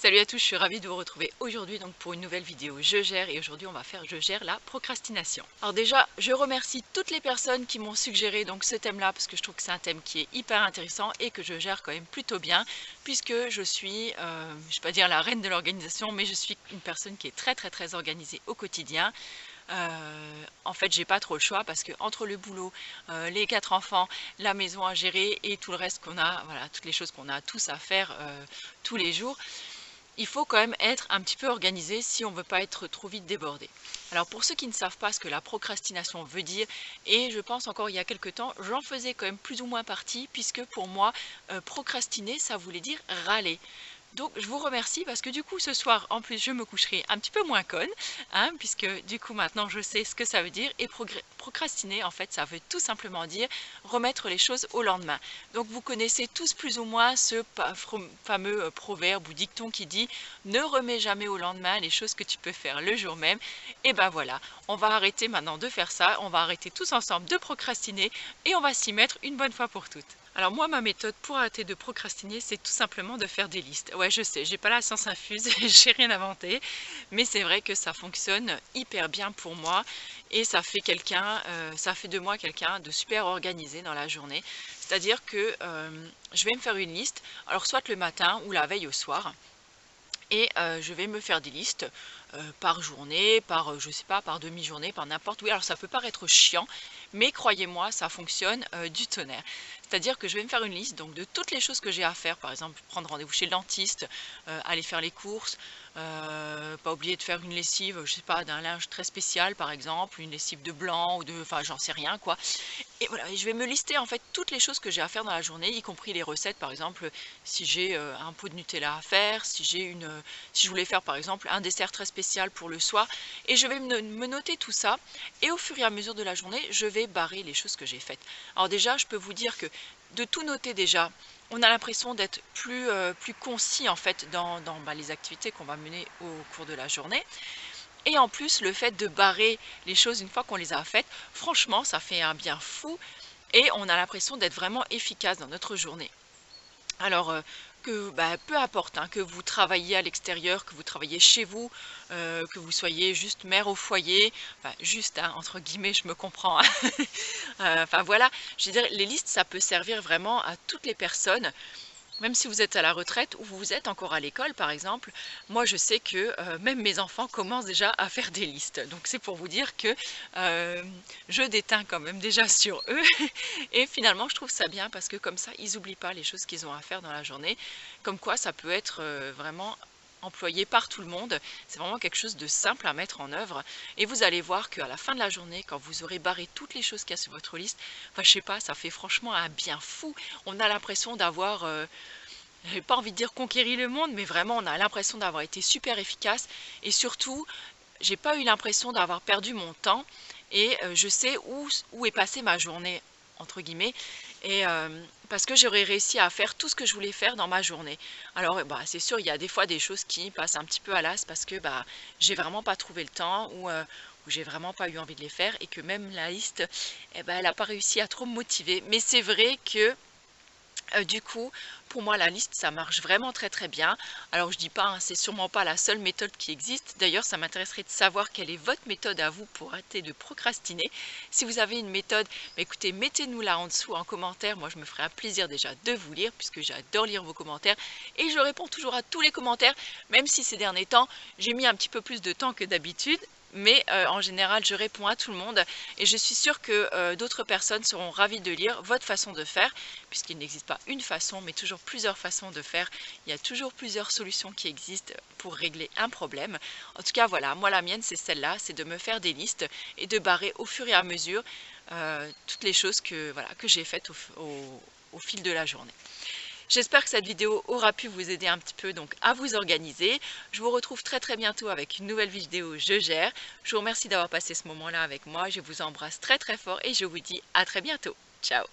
Salut à tous, je suis ravie de vous retrouver aujourd'hui donc pour une nouvelle vidéo Je gère et aujourd'hui on va faire Je gère la procrastination. Alors déjà, je remercie toutes les personnes qui m'ont suggéré donc ce thème-là parce que je trouve que c'est un thème qui est hyper intéressant et que je gère quand même plutôt bien puisque je suis, je vais pas dire la reine de l'organisation, mais je suis une personne qui est très organisée au quotidien. En fait, j'ai pas trop le choix parce que entre le boulot, les 4 enfants, la maison à gérer et tout le reste qu'on a, voilà, toutes les choses qu'on a tous à faire tous les jours, il faut quand même être un petit peu organisé si on ne veut pas être trop vite débordé. Alors pour ceux qui ne savent pas ce que la procrastination veut dire, et je pense encore il y a quelques temps, j'en faisais quand même plus ou moins partie, puisque pour moi, procrastiner, ça voulait dire râler. Donc je vous remercie parce que du coup ce soir en plus je me coucherai un petit peu moins conne, hein, puisque du coup maintenant je sais ce que ça veut dire et procrastiner en fait ça veut tout simplement dire remettre les choses au lendemain. Donc vous connaissez tous plus ou moins ce fameux proverbe ou dicton qui dit ne remets jamais au lendemain les choses que tu peux faire le jour même. Et ben voilà, on va arrêter maintenant de faire ça, on va arrêter tous ensemble de procrastiner et on va s'y mettre une bonne fois pour toutes. Alors moi, ma méthode pour arrêter de procrastiner, c'est tout simplement de faire des listes. Ouais, je sais, j'ai pas la science infuse, j'ai rien inventé, mais c'est vrai que ça fonctionne hyper bien pour moi et ça fait ça fait de moi quelqu'un de super organisé dans la journée. C'est-à-dire que je vais me faire une liste, alors soit le matin ou la veille au soir, et je vais me faire des listes par journée, par je sais pas, par demi-journée, par n'importe où. Alors ça peut paraître chiant, mais croyez-moi, ça fonctionne du tonnerre. C'est-à-dire que je vais me faire une liste donc de toutes les choses que j'ai à faire, par exemple prendre rendez-vous chez le dentiste, aller faire les courses, pas oublier de faire une lessive, je sais pas, d'un linge très spécial par exemple, une lessive de blanc ou de, enfin j'en sais rien quoi. Et voilà, et je vais me lister en fait toutes les choses que j'ai à faire dans la journée, y compris les recettes par exemple, si j'ai un pot de Nutella à faire, si je voulais faire par exemple un dessert très spécial pour le soir, et je vais me noter tout ça, et au fur et à mesure de la journée, je vais barrer les choses que j'ai faites. Alors déjà, je peux vous dire que de tout noter déjà, on a l'impression d'être plus concis en fait dans les activités qu'on va mener au cours de la journée. Et en plus, le fait de barrer les choses une fois qu'on les a faites, franchement, ça fait un bien fou et on a l'impression d'être vraiment efficace dans notre journée. Alors, peu importe, hein, que vous travailliez à l'extérieur, que vous travaillez chez vous, que vous soyez juste mère au foyer, enfin juste, hein, entre guillemets, je me comprends, hein. Enfin voilà, je veux dire, les listes, ça peut servir vraiment à toutes les personnes. Même si vous êtes à la retraite ou vous êtes encore à l'école, par exemple, moi je sais que même mes enfants commencent déjà à faire des listes. Donc c'est pour vous dire que euh, je déteins quand même déjà sur eux. Et finalement, je trouve ça bien parce que comme ça, ils n'oublient pas les choses qu'ils ont à faire dans la journée. Comme quoi, ça peut être vraiment employé par tout le monde. C'est vraiment quelque chose de simple à mettre en œuvre. Et vous allez voir qu'à la fin de la journée, quand vous aurez barré toutes les choses qu'il y a sur votre liste, enfin je sais pas, ça fait franchement un bien fou. On a l'impression d'avoir j'ai pas envie de dire conquérir le monde, mais vraiment on a l'impression d'avoir été super efficace et surtout j'ai pas eu l'impression d'avoir perdu mon temps et je sais où est passée ma journée entre guillemets et parce que j'aurais réussi à faire tout ce que je voulais faire dans ma journée. Alors bah c'est sûr il y a des fois des choses qui passent un petit peu à l'as parce que bah j'ai vraiment pas trouvé le temps ou j'ai vraiment pas eu envie de les faire et que même la liste eh ben, elle a pas réussi à trop me motiver. Mais c'est vrai que du coup, pour moi, la liste, ça marche vraiment très bien. Alors, je dis pas, hein, c'est sûrement pas la seule méthode qui existe. D'ailleurs, ça m'intéresserait de savoir quelle est votre méthode à vous pour arrêter de procrastiner. Si vous avez une méthode, bah, écoutez, mettez-nous là en dessous en commentaire. Moi, je me ferai un plaisir déjà de vous lire, puisque j'adore lire vos commentaires. Et je réponds toujours à tous les commentaires, même si ces derniers temps, j'ai mis un petit peu plus de temps que d'habitude. Mais en général, je réponds à tout le monde et je suis sûre que d'autres personnes seront ravies de lire votre façon de faire, puisqu'il n'existe pas une façon, mais toujours plusieurs façons de faire. Il y a toujours plusieurs solutions qui existent pour régler un problème. En tout cas, voilà, moi la mienne, c'est celle-là, c'est de me faire des listes et de barrer au fur et à mesure toutes les choses que, voilà, que j'ai faites au fil de la journée. J'espère que cette vidéo aura pu vous aider un petit peu donc à vous organiser. Je vous retrouve très bientôt avec une nouvelle vidéo Je gère. Je vous remercie d'avoir passé ce moment-là avec moi. Je vous embrasse très fort et je vous dis à très bientôt. Ciao!